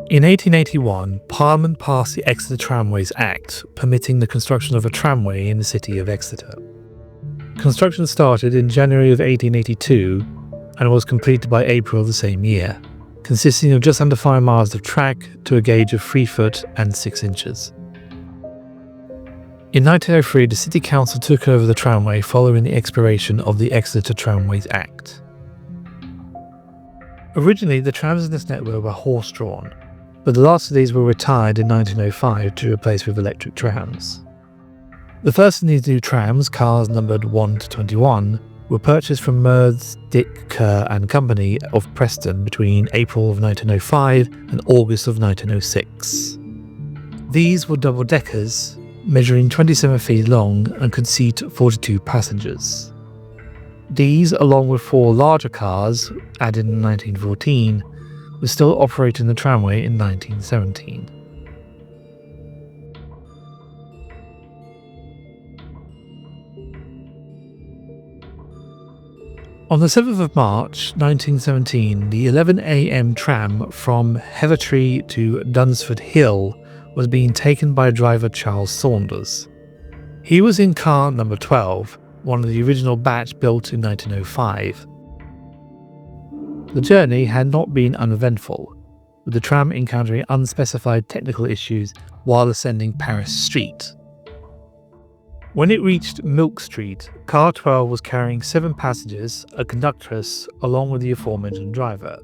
In 1881, Parliament passed the Exeter Tramways Act, permitting the construction of a tramway in the city of Exeter. Construction started in January of 1882 and was completed by April of the same year, consisting of just under 5 miles of track to a gauge of 3 foot and 6 inches. In 1903, the City Council took over the tramway following the expiration of the Exeter Tramways Act. Originally, the trams in this network were horse-drawn, but the last of these were retired in 1905 to replace with electric trams. The first of these new trams, cars numbered 1 to 21, were purchased from Merz, Dick, Kerr and Company of Preston between April of 1905 and August of 1906. These were double-deckers, measuring 27 feet long and could seat 42 passengers. These, along with 4 larger cars, added in 1914, were still operating the tramway in 1917. On the 7th of March 1917, the 11 a.m. tram from Heathertree to Dunsford Hill was being taken by driver Charles Saunders. He was in car number 12, one of the original batch built in 1905. The journey had not been uneventful, with the tram encountering unspecified technical issues while ascending Paris Street. When it reached Milk Street, car 12 was carrying 7 passengers, a conductress, along with the aforementioned driver.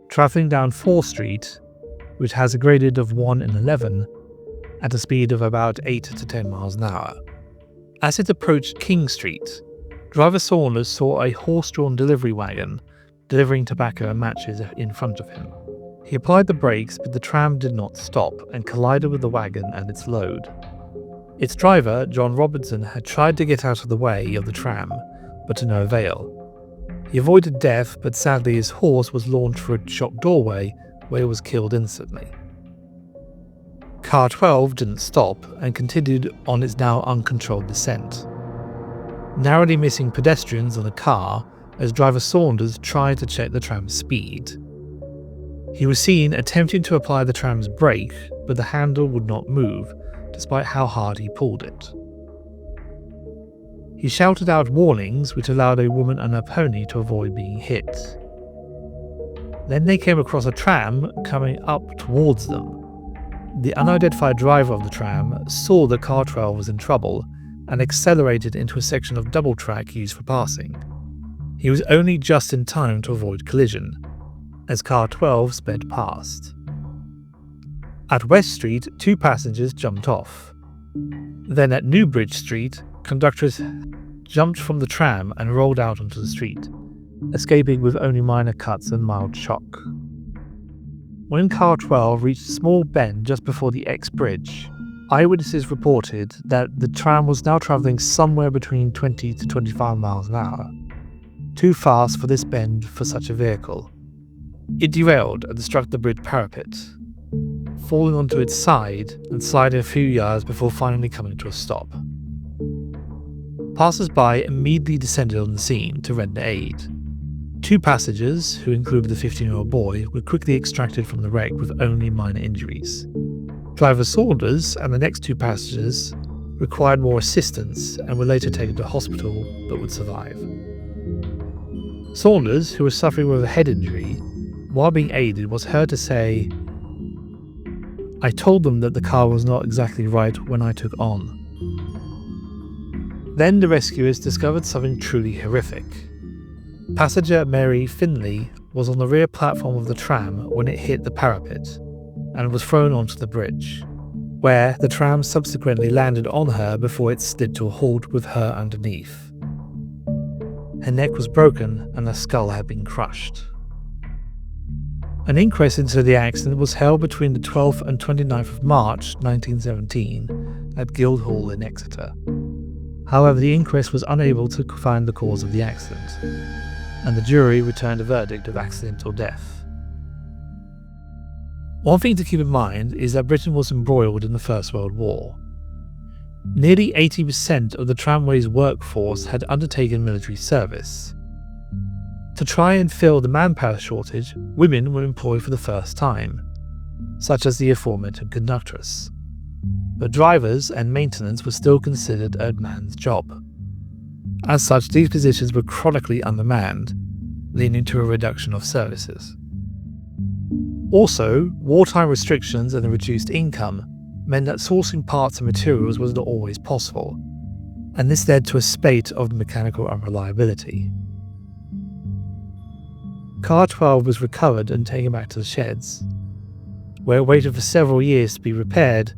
Travelling down 4 Street, which has a gradient of 1 in 11, at a speed of about 8 to 10 miles an hour. As it approached King Street, driver Saunders saw a horse-drawn delivery wagon delivering tobacco and matches in front of him. He applied the brakes, but the tram did not stop and collided with the wagon and its load. Its driver, John Robinson, had tried to get out of the way of the tram, but to no avail. He avoided death, but sadly his horse was launched through a shop doorway where it was killed instantly. Car 12 didn't stop and continued on its now uncontrolled descent, narrowly missing pedestrians and the car as driver Saunders tried to check the tram's speed. He was seen attempting to apply the tram's brake, but the handle would not move, despite how hard he pulled it. He shouted out warnings, which allowed a woman and her pony to avoid being hit. Then they came across a tram coming up towards them. The unidentified driver of the tram saw that car 12 was in trouble and accelerated into a section of double track used for passing. He was only just in time to avoid collision, as car 12 sped past. At West Street, 2 passengers jumped off. Then at Newbridge Street, conductors jumped from the tram and rolled out onto the street, escaping with only minor cuts and mild shock. When car 12 reached a small bend just before the X Bridge, eyewitnesses reported that the tram was now travelling somewhere between 20 to 25 miles an hour, too fast for this bend for such a vehicle. It derailed and struck the bridge parapet, falling onto its side and sliding a few yards before finally coming to a stop. Passers-by immediately descended on the scene to render aid. 2 passengers, who included the 15-year-old boy, were quickly extracted from the wreck with only minor injuries. Driver Saunders and the next 2 passengers required more assistance and were later taken to hospital but would survive. Saunders, who was suffering with a head injury, while being aided, was heard to say, "I told them that the car was not exactly right when I took on." Then the rescuers discovered something truly horrific. Passenger Mary Finley was on the rear platform of the tram when it hit the parapet and was thrown onto the bridge, where the tram subsequently landed on her before it slid to a halt with her underneath. Her neck was broken and her skull had been crushed. An inquest into the accident was held between the 12th and 29th of March 1917 at Guildhall in Exeter. However, the inquest was unable to find the cause of the accident, and the jury returned a verdict of accidental death. One thing to keep in mind is that Britain was embroiled in the First World War. Nearly 80% of the tramway's workforce had undertaken military service. To try and fill the manpower shortage, women were employed for the first time. such as the aforementioned conductress. But drivers and maintenance were still considered a man's job. As such, these positions were chronically undermanned, leading to a reduction of services. Also, wartime restrictions and a reduced income meant that sourcing parts and materials was not always possible, and this led to a spate of mechanical unreliability. Car 12 was recovered and taken back to the sheds, where it waited for several years to be repaired,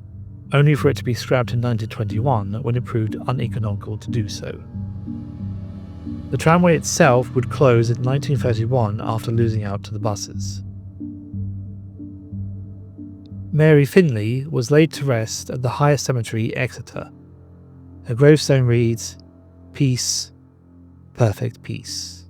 only for it to be scrapped in 1921 when it proved uneconomical to do so. The tramway itself would close in 1931 after losing out to the buses. Mary Finley was laid to rest at the highest cemetery, Exeter. Her gravestone reads, "Peace, perfect peace."